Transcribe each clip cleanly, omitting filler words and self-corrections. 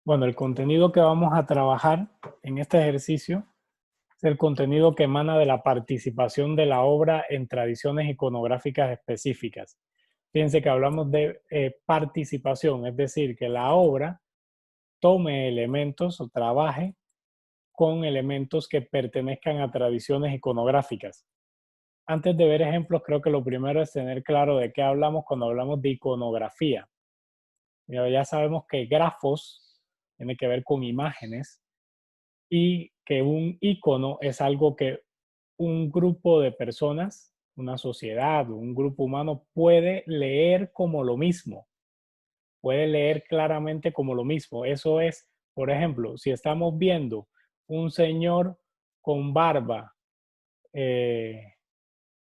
Bueno, el contenido que vamos a trabajar en este ejercicio es el contenido que emana de la participación de la obra en tradiciones iconográficas específicas. Fíjense que hablamos de participación, es decir, que la obra tome elementos o trabaje con elementos que pertenezcan a tradiciones iconográficas. Antes de ver ejemplos, creo que lo primero es tener claro de qué hablamos cuando hablamos de iconografía. Ya sabemos que grafos tiene que ver con imágenes y que un icono es algo que un grupo de personas, una sociedad, un grupo humano puede leer como lo mismo, puede leer claramente como lo mismo. Eso es, por ejemplo, si estamos viendo un señor con barba eh,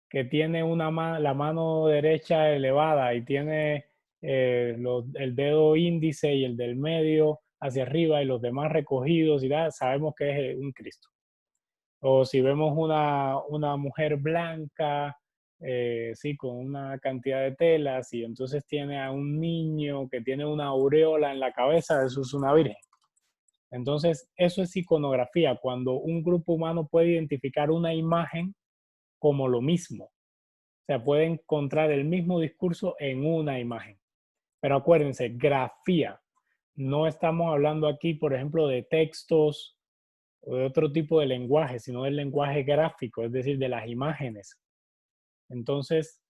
que tiene la mano derecha elevada y tiene el dedo índice y el del medio hacia arriba y los demás recogidos y tal, sabemos que es un Cristo. O si vemos una mujer blanca, sí, con una cantidad de telas y entonces tiene a un niño que tiene una aureola en la cabeza, eso es una virgen. Entonces, eso es iconografía, cuando un grupo humano puede identificar una imagen como lo mismo. O sea, puede encontrar el mismo discurso en una imagen. Pero acuérdense, grafía. No estamos hablando aquí, por ejemplo, de textos o de otro tipo de lenguaje, sino del lenguaje gráfico, es decir, de las imágenes. Entonces,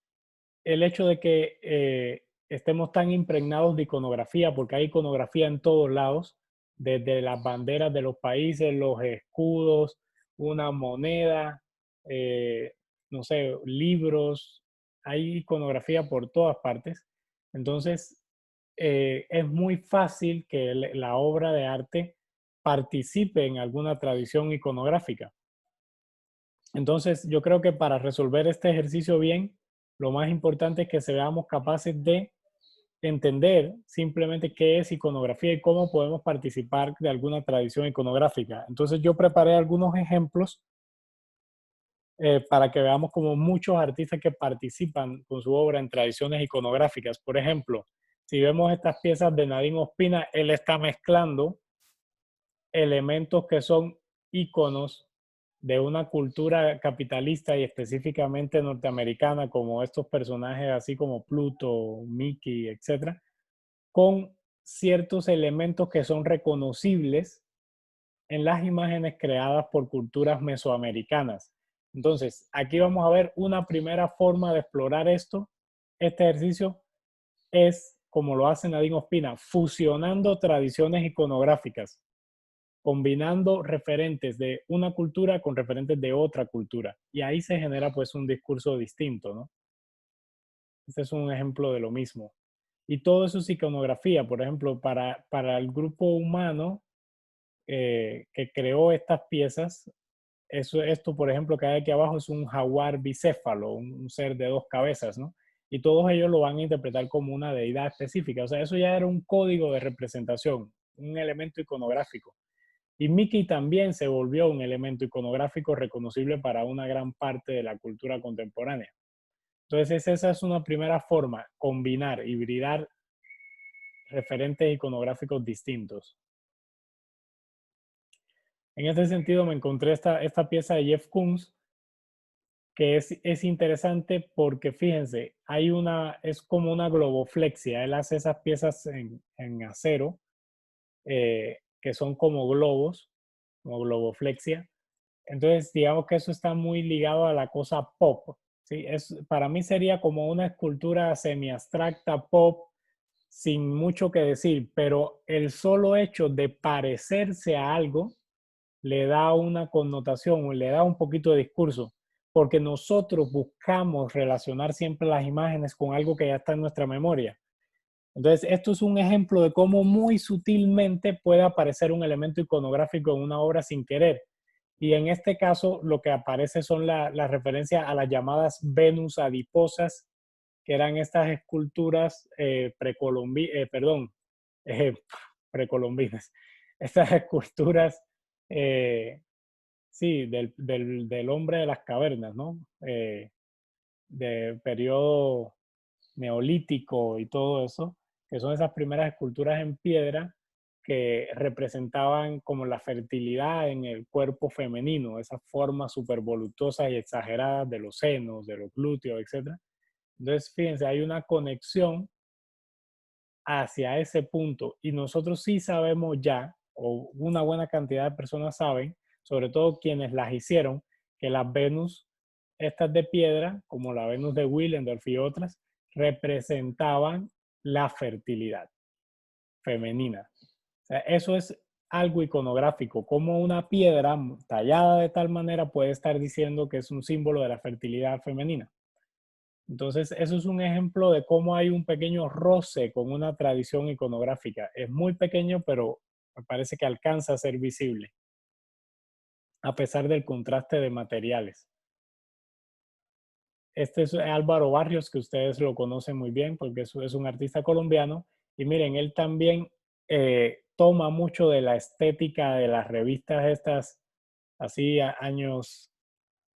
el hecho de que estemos tan impregnados de iconografía, porque hay iconografía en todos lados, desde las banderas de los países, los escudos, una moneda, eh, no sé, libros, hay iconografía por todas partes. Entonces, es muy fácil que la obra de arte participe en alguna tradición iconográfica. Entonces, yo creo que para resolver este ejercicio bien, lo más importante es que seamos capaces de entender simplemente qué es iconografía y cómo podemos participar de alguna tradición iconográfica. Entonces, yo preparé algunos ejemplos para que veamos como muchos artistas que participan con su obra en tradiciones iconográficas. Por ejemplo, si vemos estas piezas de Nadine Ospina, él está mezclando elementos que son iconos de una cultura capitalista y específicamente norteamericana, como estos personajes así como Pluto, Mickey, etcétera, con ciertos elementos que son reconocibles en las imágenes creadas por culturas mesoamericanas. Entonces, aquí vamos a ver una primera forma de explorar esto. Este ejercicio es, como lo hace Nadine Ospina, fusionando tradiciones iconográficas, combinando referentes de una cultura con referentes de otra cultura. Y ahí se genera pues un discurso distinto, ¿no? Este es un ejemplo de lo mismo. Y todo eso es iconografía. Por ejemplo, para el grupo humano que creó estas piezas, esto, por ejemplo, que hay aquí abajo es un jaguar bicéfalo, un ser de dos cabezas, ¿no? Y todos ellos lo van a interpretar como una deidad específica. O sea, eso ya era un código de representación, un elemento iconográfico. Y Mickey también se volvió un elemento iconográfico reconocible para una gran parte de la cultura contemporánea. Entonces, esa es una primera forma, combinar, hibridar referentes iconográficos distintos. En este sentido, me encontré esta pieza de Jeff Koons, que es interesante porque, fíjense, es como una globoflexia. Él hace esas piezas en acero, que son como globos, como globoflexia. Entonces, digamos que eso está muy ligado a la cosa pop, ¿sí? Para mí sería como una escultura semi-abstracta pop, sin mucho que decir, pero el solo hecho de parecerse a algo le da una connotación, le da un poquito de discurso, porque nosotros buscamos relacionar siempre las imágenes con algo que ya está en nuestra memoria. Entonces, esto es un ejemplo de cómo muy sutilmente puede aparecer un elemento iconográfico en una obra sin querer. Y en este caso, lo que aparece son las referencias a las llamadas Venus adiposas, que eran estas esculturas eh, precolombinas, estas esculturas, eh, sí, del hombre de las cavernas, ¿no? De periodo neolítico y todo eso, que son esas primeras esculturas en piedra que representaban como la fertilidad en el cuerpo femenino, esas formas súper voluptuosas y exageradas de los senos, de los glúteos, etc. Entonces, fíjense, hay una conexión hacia ese punto y nosotros sí sabemos ya, o una buena cantidad de personas saben, sobre todo quienes las hicieron, que las Venus, estas de piedra, como la Venus de Willendorf y otras, representaban la fertilidad femenina. O sea, eso es algo iconográfico, como una piedra tallada de tal manera puede estar diciendo que es un símbolo de la fertilidad femenina. Entonces, eso es un ejemplo de cómo hay un pequeño roce con una tradición iconográfica. Es muy pequeño, pero me parece que alcanza a ser visible, a pesar del contraste de materiales. Este es Álvaro Barrios, que ustedes lo conocen muy bien porque es un artista colombiano. Y miren, él también toma mucho de la estética de las revistas estas, así años,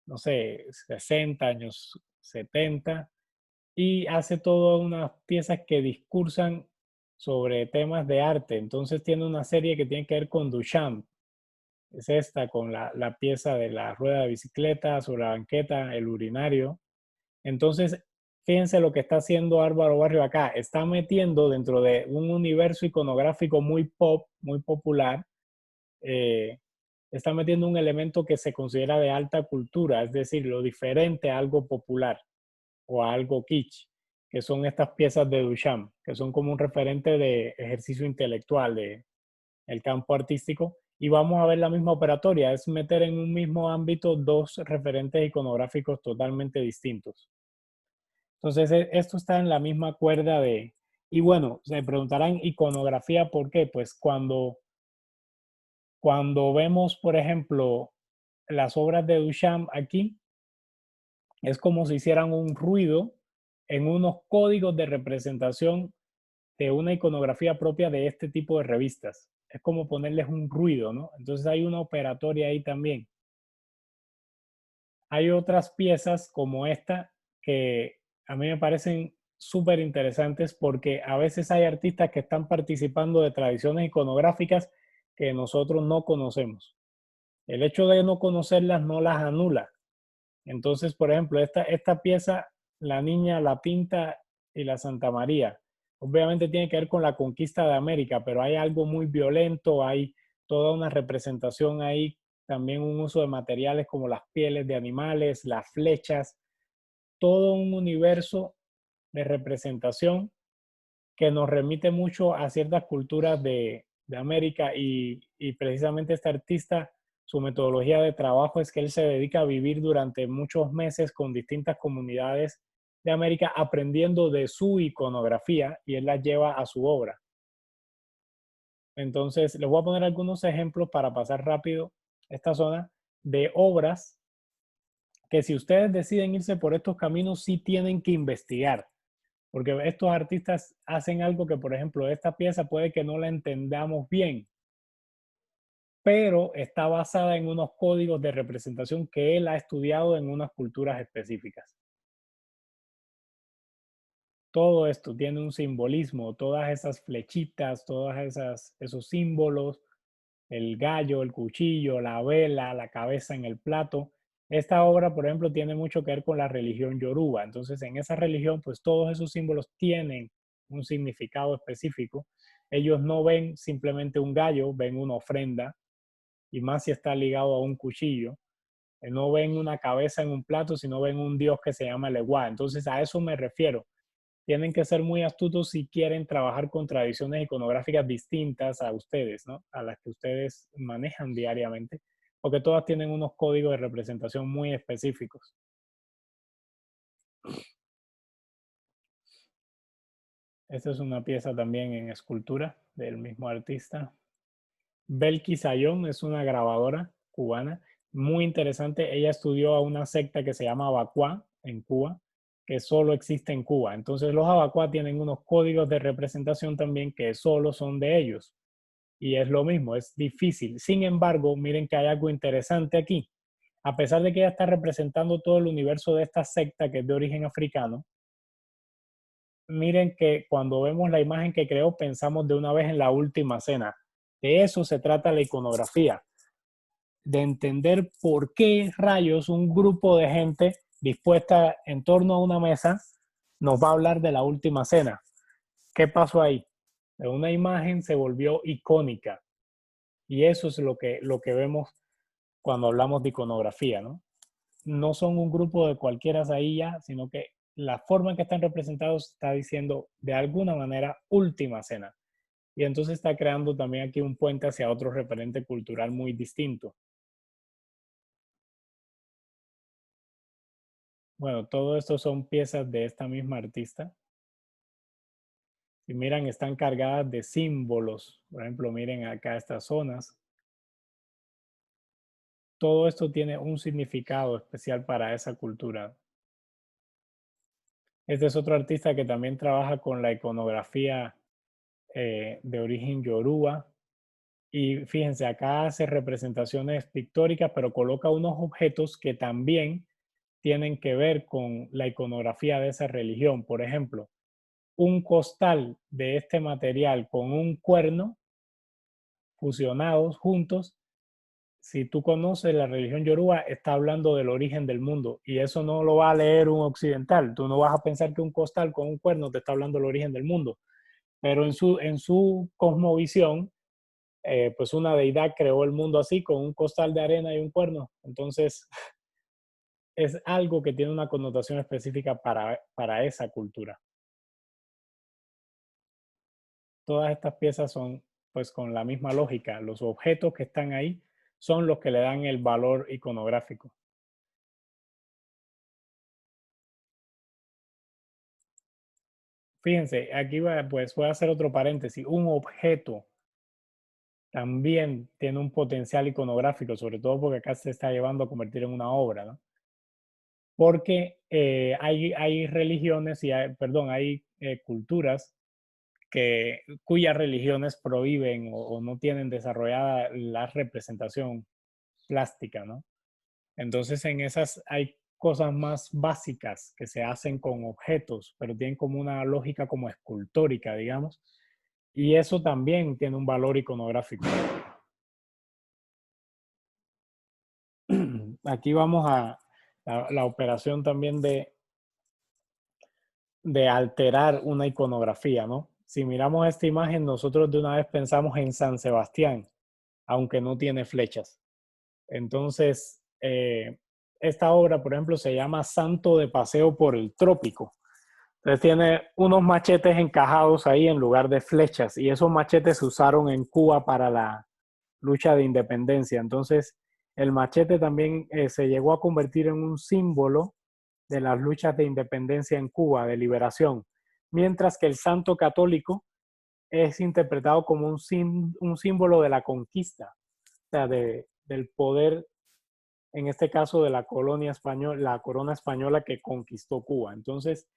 no sé, 60, años 70, y hace todas unas piezas que discursan sobre temas de arte. Entonces tiene una serie que tiene que ver con Duchamp. Es esta, con la pieza de la rueda de bicicleta, sobre la banqueta, el urinario. Entonces, fíjense lo que está haciendo Álvaro Barrio acá. Está metiendo dentro de un universo iconográfico muy pop, muy popular, eh, está metiendo un elemento que se considera de alta cultura, es decir, lo diferente a algo popular o a algo kitsch, que son estas piezas de Duchamp, que son como un referente de ejercicio intelectual de el campo artístico. Y vamos a ver la misma operatoria, es meter en un mismo ámbito dos referentes iconográficos totalmente distintos. Entonces, esto está en la misma cuerda de... Y bueno, se preguntarán iconografía, ¿por qué? Pues cuando vemos, por ejemplo, las obras de Duchamp aquí, es como si hicieran un ruido en unos códigos de representación de una iconografía propia de este tipo de revistas. Es como ponerles un ruido, ¿no? Entonces hay una operatoria ahí también. Hay otras piezas como esta que a mí me parecen súper interesantes porque a veces hay artistas que están participando de tradiciones iconográficas que nosotros no conocemos. El hecho de no conocerlas no las anula. Entonces, por ejemplo, esta pieza, La Niña, la Pinta y la Santa María, obviamente tiene que ver con la conquista de América, pero hay algo muy violento, hay toda una representación ahí, también un uso de materiales como las pieles de animales, las flechas, todo un universo de representación que nos remite mucho a ciertas culturas de América y precisamente este artista, su metodología de trabajo es que él se dedica a vivir durante muchos meses con distintas comunidades de América aprendiendo de su iconografía y él la lleva a su obra. Entonces, les voy a poner algunos ejemplos para pasar rápido esta zona de obras que si ustedes deciden irse por estos caminos, sí tienen que investigar. Porque estos artistas hacen algo que, por ejemplo, esta pieza puede que no la entendamos bien, pero está basada en unos códigos de representación que él ha estudiado en unas culturas específicas. Todo esto tiene un simbolismo, todas esas flechitas, esos símbolos, el gallo, el cuchillo, la vela, la cabeza en el plato. Esta obra, por ejemplo, tiene mucho que ver con la religión yoruba. Entonces, en esa religión, pues todos esos símbolos tienen un significado específico. Ellos no ven simplemente un gallo, ven una ofrenda, y más si está ligado a un cuchillo. No ven una cabeza en un plato, sino ven un dios que se llama Leguá. Entonces, a eso me refiero. Tienen que ser muy astutos si quieren trabajar con tradiciones iconográficas distintas a ustedes, ¿no? A las que ustedes manejan diariamente, porque todas tienen unos códigos de representación muy específicos. Esta es una pieza también en escultura del mismo artista. Belkis Sayón es una grabadora cubana muy interesante. Ella estudió a una secta que se llama Abacuá en Cuba, que solo existe en Cuba. Entonces los Abacuá tienen unos códigos de representación también que solo son de ellos. Y es lo mismo, es difícil. Sin embargo, miren que hay algo interesante aquí. A pesar de que ella está representando todo el universo de esta secta que es de origen africano, miren que cuando vemos la imagen que creó, pensamos de una vez en la última cena. De eso se trata la iconografía, de entender por qué rayos un grupo de gente dispuesta en torno a una mesa nos va a hablar de la última cena. ¿Qué pasó ahí? Una imagen se volvió icónica y eso es lo que vemos cuando hablamos de iconografía, ¿no? No son un grupo de cualquiera ahí ya, sino que la forma en que están representados está diciendo de alguna manera última cena. Y entonces está creando también aquí un puente hacia otro referente cultural muy distinto. Bueno, todo esto son piezas de esta misma artista. Si miran, están cargadas de símbolos. Por ejemplo, miren acá estas zonas. Todo esto tiene un significado especial para esa cultura. Este es otro artista que también trabaja con la iconografía de origen yoruba. Y fíjense, acá hace representaciones pictóricas, pero coloca unos objetos que también tienen que ver con la iconografía de esa religión. Por ejemplo, un costal de este material con un cuerno fusionados juntos. Si tú conoces la religión yoruba, está hablando del origen del mundo y eso no lo va a leer un occidental. Tú no vas a pensar que un costal con un cuerno te está hablando del origen del mundo, pero en su cosmovisión, pues una deidad creó el mundo así, con un costal de arena y un cuerno. Entonces, es algo que tiene una connotación específica para esa cultura. Todas estas piezas son pues con la misma lógica. Los objetos que están ahí son los que le dan el valor iconográfico. Fíjense, aquí va, pues voy a hacer otro paréntesis. Un objeto también tiene un potencial iconográfico, sobre todo porque acá se está llevando a convertir en una obra, ¿no? Porque hay religiones y hay culturas cuyas religiones prohíben o no tienen desarrollada la representación plástica, ¿no? Entonces en esas hay cosas más básicas que se hacen con objetos, pero tienen como una lógica como escultórica, digamos, y eso también tiene un valor iconográfico. Aquí vamos a la operación también de alterar una iconografía, ¿no? Si miramos esta imagen, nosotros de una vez pensamos en San Sebastián, aunque no tiene flechas. Entonces, esta obra, por ejemplo, se llama Santo de Paseo por el Trópico. Entonces tiene unos machetes encajados ahí en lugar de flechas y esos machetes se usaron en Cuba para la lucha de independencia. Entonces, el machete también se llegó a convertir en un símbolo de las luchas de independencia en Cuba, de liberación, mientras que el santo católico es interpretado como un símbolo de la conquista, o sea, del poder, en este caso de la colonia española, la corona española que conquistó Cuba. Entonces,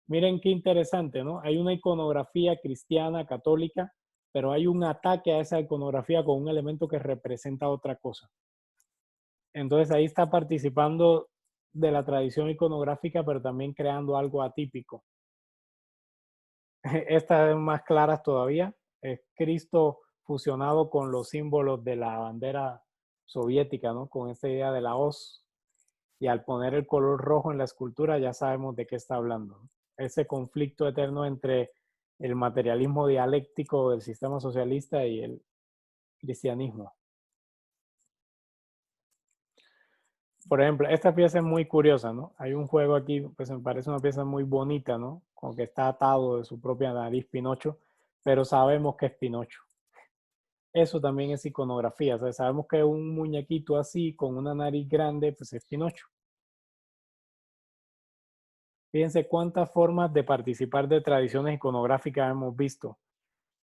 miren qué interesante, ¿no? Hay una iconografía cristiana, católica, pero hay un ataque a esa iconografía con un elemento que representa otra cosa. Entonces ahí está participando de la tradición iconográfica, pero también creando algo atípico. Estas es más claras todavía. Es Cristo fusionado con los símbolos de la bandera soviética, ¿no? Con esta idea de la hoz. Y al poner el color rojo en la escultura ya sabemos de qué está hablando. Ese conflicto eterno entre el materialismo dialéctico del sistema socialista y el cristianismo. Por ejemplo, esta pieza es muy curiosa, ¿no? Hay un juego aquí, pues me parece una pieza muy bonita, ¿no? Como que está atado de su propia nariz Pinocho, pero sabemos que es Pinocho. Eso también es iconografía, o sea, sabemos que un muñequito así, con una nariz grande, pues es Pinocho. Fíjense cuántas formas de participar de tradiciones iconográficas hemos visto.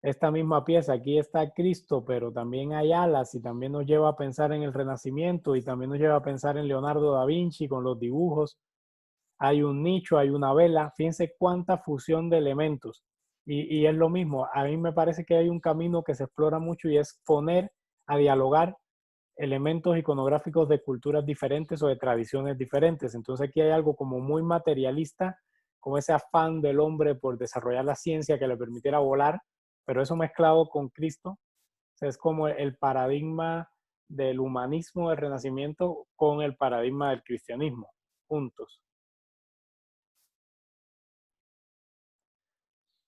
Esta misma pieza, aquí está Cristo, pero también hay alas y también nos lleva a pensar en el Renacimiento y también nos lleva a pensar en Leonardo da Vinci con los dibujos. Hay un nicho, hay una vela. Fíjense cuánta fusión de elementos. Y es lo mismo, a mí me parece que hay un camino que se explora mucho y es poner a dialogar elementos iconográficos de culturas diferentes o de tradiciones diferentes. Entonces aquí hay algo como muy materialista, como ese afán del hombre por desarrollar la ciencia que le permitiera volar, pero eso mezclado con Cristo sea, es como el paradigma del humanismo del Renacimiento con el paradigma del cristianismo, juntos.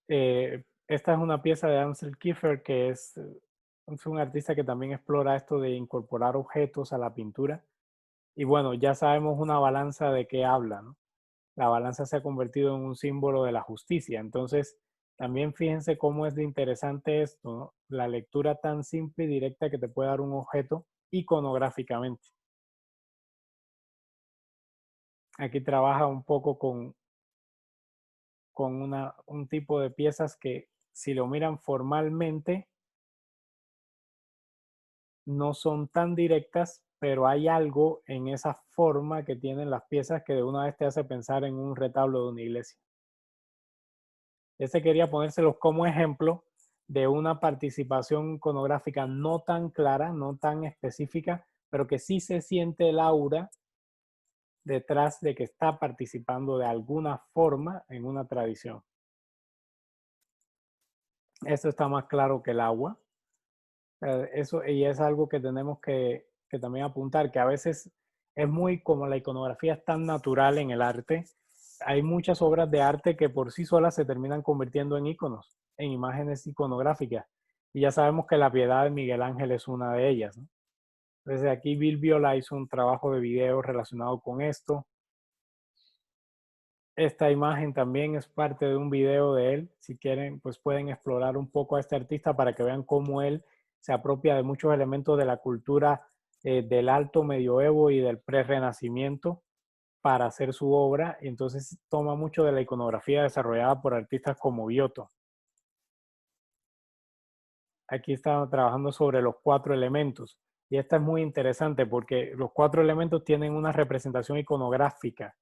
Esta es una pieza de Ansel Kiefer, que es un artista que también explora esto de incorporar objetos a la pintura. Y bueno, ya sabemos una balanza de qué habla, ¿no? La balanza se ha convertido en un símbolo de la justicia. Entonces, también fíjense cómo es de interesante esto, ¿no? La lectura tan simple y directa que te puede dar un objeto iconográficamente. Aquí trabaja un poco con un tipo de piezas que, si lo miran formalmente, no son tan directas, pero hay algo en esa forma que tienen las piezas que de una vez te hace pensar en un retablo de una iglesia. Este quería ponérselos como ejemplo de una participación iconográfica no tan clara, no tan específica, pero que sí se siente el aura detrás de que está participando de alguna forma en una tradición. Esto está más claro que el agua. Eso, y es algo que tenemos que también apuntar, que a veces es muy, como la iconografía es tan natural en el arte, hay muchas obras de arte que por sí solas se terminan convirtiendo en iconos, en imágenes iconográficas. Y ya sabemos que la Piedad de Miguel Ángel es una de ellas, ¿no? Desde aquí Bill Viola hizo un trabajo de video relacionado con esto. Esta imagen también es parte de un video de él. Si quieren, pues pueden explorar un poco a este artista para que vean cómo él se apropia de muchos elementos de la cultura del alto medioevo y del pre-renacimiento para hacer su obra. Y entonces toma mucho de la iconografía desarrollada por artistas como Giotto. Aquí está trabajando sobre los 4 elementos. Y esta es muy interesante porque los 4 elementos tienen una representación iconográfica,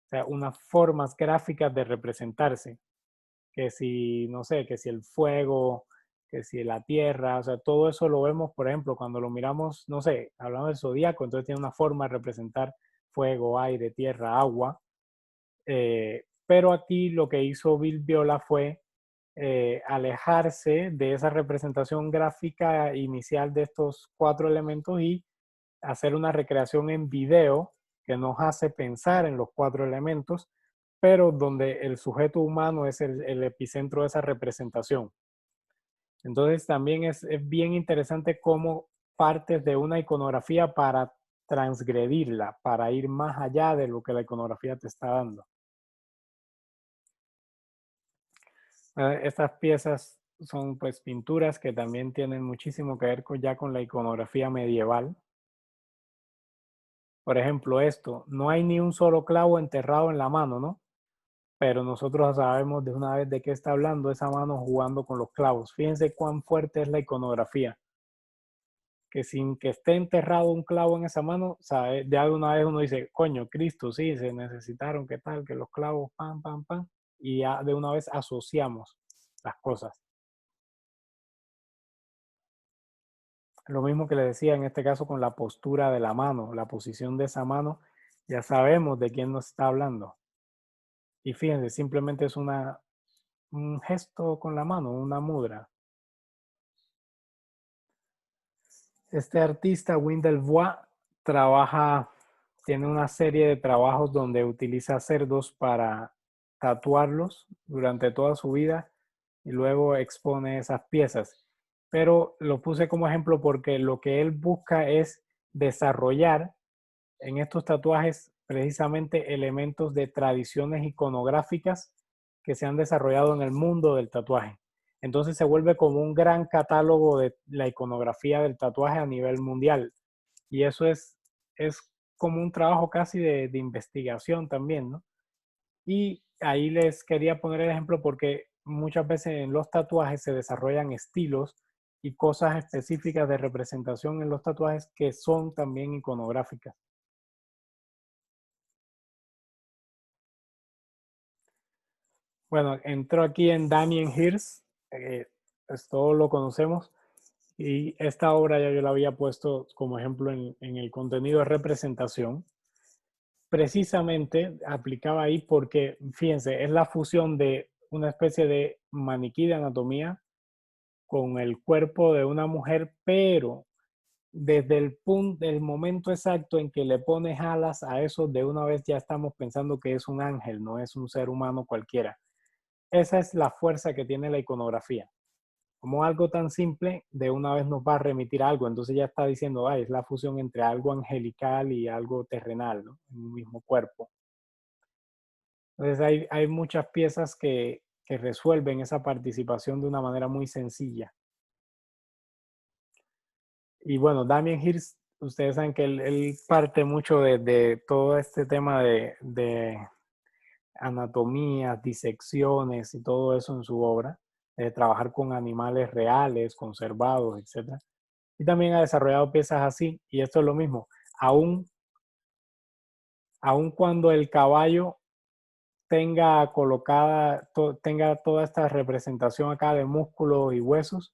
o sea, unas formas gráficas de representarse. Que si, no sé, que si el fuego, que si la tierra, o sea, todo eso lo vemos, por ejemplo, cuando lo miramos, no sé, hablamos del zodíaco, entonces tiene una forma de representar fuego, aire, tierra, agua. Pero aquí lo que hizo Bill Viola fue alejarse de esa representación gráfica inicial de estos 4 elementos y hacer una recreación en video que nos hace pensar en los 4 elementos, pero donde el sujeto humano es el epicentro de esa representación. Entonces también es bien interesante cómo partes de una iconografía para transgredirla, para ir más allá de lo que la iconografía te está dando. Estas piezas son pues pinturas que también tienen muchísimo que ver ya con la iconografía medieval. Por ejemplo, esto, no hay ni un solo clavo enterrado en la mano, ¿no? Pero nosotros sabemos de una vez de qué está hablando esa mano jugando con los clavos. Fíjense cuán fuerte es la iconografía, que sin que esté enterrado un clavo en esa mano, sabe, ya de una vez uno dice, coño, Cristo, sí, se necesitaron, qué tal, que los clavos, pam, pam, pam, y ya de una vez asociamos las cosas. Lo mismo que le decía en este caso con la postura de la mano, la posición de esa mano, ya sabemos de quién nos está hablando. Y fíjense, simplemente es un gesto con la mano, una mudra. Este artista, Wendell Bois, tiene una serie de trabajos donde utiliza cerdos para tatuarlos durante toda su vida y luego expone esas piezas. Pero lo puse como ejemplo porque lo que él busca es desarrollar en estos tatuajes precisamente elementos de tradiciones iconográficas que se han desarrollado en el mundo del tatuaje. Entonces se vuelve como un gran catálogo de la iconografía del tatuaje a nivel mundial. Y eso es como un trabajo casi de investigación también, ¿no? Y ahí les quería poner el ejemplo porque muchas veces en los tatuajes se desarrollan estilos y cosas específicas de representación en los tatuajes que son también iconográficas. Bueno, entró aquí en Damien Hirst, pues todos lo conocemos, y esta obra ya yo la había puesto como ejemplo en el contenido de representación. Precisamente aplicaba ahí porque, fíjense, es la fusión de una especie de maniquí de anatomía con el cuerpo de una mujer, pero desde el momento exacto en que le pones alas a eso, de una vez ya estamos pensando que es un ángel, no es un ser humano cualquiera. Esa es la fuerza que tiene la iconografía. Como algo tan simple, de una vez nos va a remitir a algo. Entonces ya está diciendo, ay, es la fusión entre algo angelical y algo terrenal, ¿no? En un mismo cuerpo. Entonces hay muchas piezas que resuelven esa participación de una manera muy sencilla. Y bueno, Damien Hirst, ustedes saben que él parte mucho de todo este tema de anatomías, disecciones y todo eso en su obra, de trabajar con animales reales, conservados, etcétera. Y también ha desarrollado piezas así, y esto es lo mismo, aun, aun cuando el caballo tenga colocada, tenga toda esta representación acá de músculos y huesos,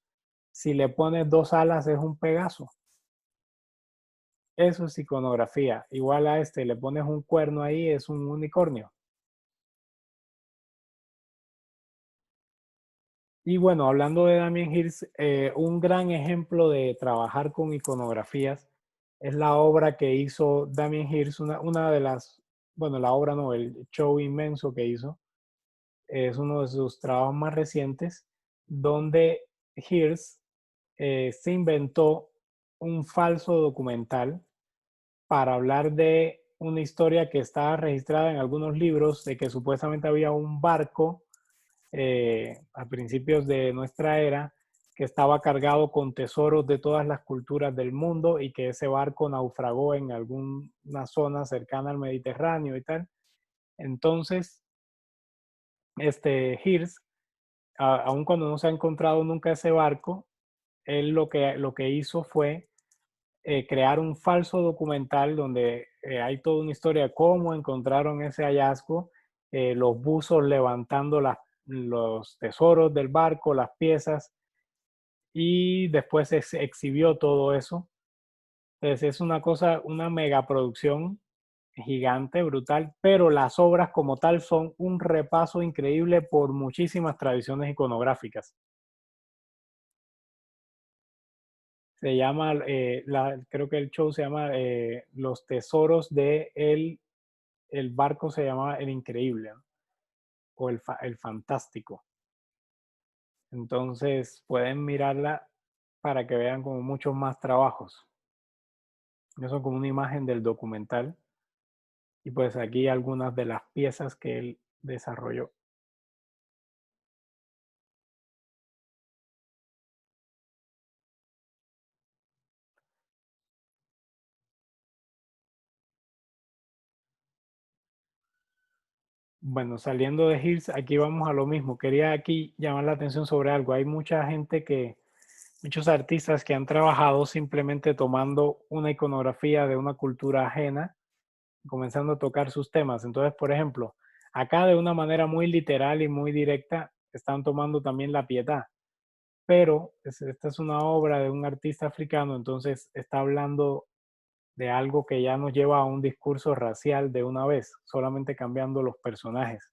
si le pones dos alas es un Pegaso. Eso es iconografía. Igual a este, le pones un cuerno ahí, es un unicornio. Y bueno, hablando de Damien Hirst, un gran ejemplo de trabajar con iconografías es la obra que hizo Damien Hirst, una de las, bueno, la obra no, el show inmenso que hizo, es uno de sus trabajos más recientes, donde Hirst se inventó un falso documental para hablar de una historia que estaba registrada en algunos libros de que supuestamente había un barco a principios de nuestra era que estaba cargado con tesoros de todas las culturas del mundo y que ese barco naufragó en alguna zona cercana al Mediterráneo y tal. Entonces, Hirsch, aun cuando no se ha encontrado nunca ese barco, él lo que hizo fue crear un falso documental donde hay toda una historia de cómo encontraron ese hallazgo, los buzos levantando los tesoros del barco, las piezas, y después se exhibió todo eso. Entonces es una cosa, una megaproducción gigante, brutal, pero las obras como tal son un repaso increíble por muchísimas tradiciones iconográficas. Se llama, creo que el show se llama Los Tesoros de el barco se llamaba El Increíble, ¿no? O el Fantástico. Entonces pueden mirarla para que vean como muchos más trabajos. Eso es como una imagen del documental. Y pues aquí algunas de las piezas que él desarrolló. Bueno, saliendo de Hills, aquí vamos a lo mismo. Quería aquí llamar la atención sobre algo. Hay mucha gente muchos artistas que han trabajado simplemente tomando una iconografía de una cultura ajena, comenzando a tocar sus temas. Entonces, por ejemplo, acá de una manera muy literal y muy directa, están tomando también la pietà. Pero esta es una obra de un artista africano, entonces está hablando de algo que ya nos lleva a un discurso racial de una vez, solamente cambiando los personajes.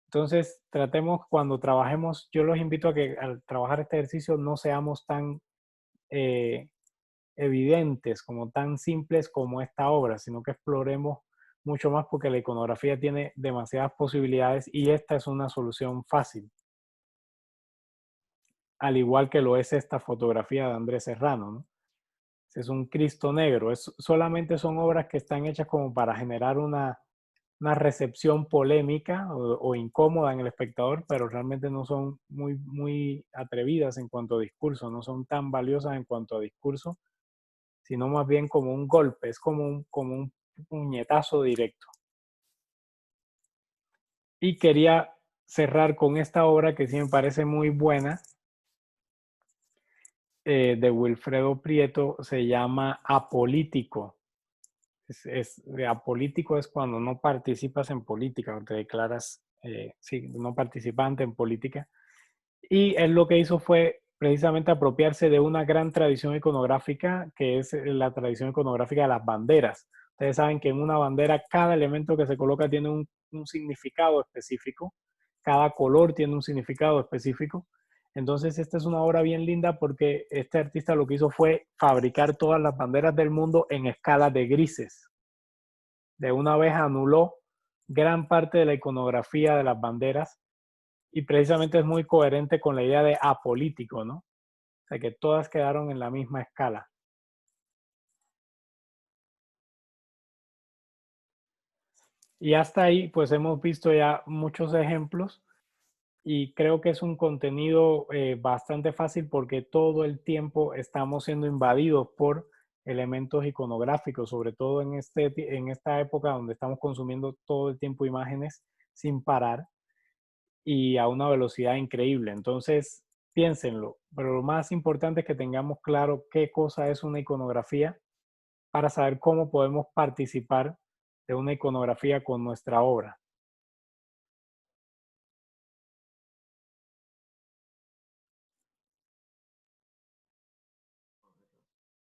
Entonces, tratemos cuando trabajemos, yo los invito a que al trabajar este ejercicio no seamos tan eh, evidentes, como tan simples como esta obra, sino que exploremos mucho más porque la iconografía tiene demasiadas posibilidades y esta es una solución fácil, al igual que lo es esta fotografía de Andrés Serrano, ¿no? Es un Cristo negro, solamente son obras que están hechas como para generar una recepción polémica o incómoda en el espectador, pero realmente no son muy atrevidas en cuanto a discurso, no son tan valiosas en cuanto a discurso, sino más bien como un golpe, es como un puñetazo directo. Y quería cerrar con esta obra que sí me parece muy buena, de Wilfredo Prieto, se llama Apolítico. Apolítico es cuando no participas en política, o te declaras, sí, no participante en política. Y él lo que hizo fue precisamente apropiarse de una gran tradición iconográfica, que es la tradición iconográfica de las banderas. Ustedes saben que en una bandera cada elemento que se coloca tiene un significado específico, cada color tiene un significado específico. Entonces, esta es una obra bien linda porque este artista lo que hizo fue fabricar todas las banderas del mundo en escala de grises. De una vez anuló gran parte de la iconografía de las banderas y precisamente es muy coherente con la idea de apolítico, ¿no? O sea, que todas quedaron en la misma escala. Y hasta ahí, pues hemos visto ya muchos ejemplos y creo que es un contenido bastante fácil porque todo el tiempo estamos siendo invadidos por elementos iconográficos, sobre todo en esta época donde estamos consumiendo todo el tiempo imágenes sin parar y a una velocidad increíble. Entonces, piénsenlo, pero lo más importante es que tengamos claro qué cosa es una iconografía para saber cómo podemos participar de una iconografía con nuestra obra.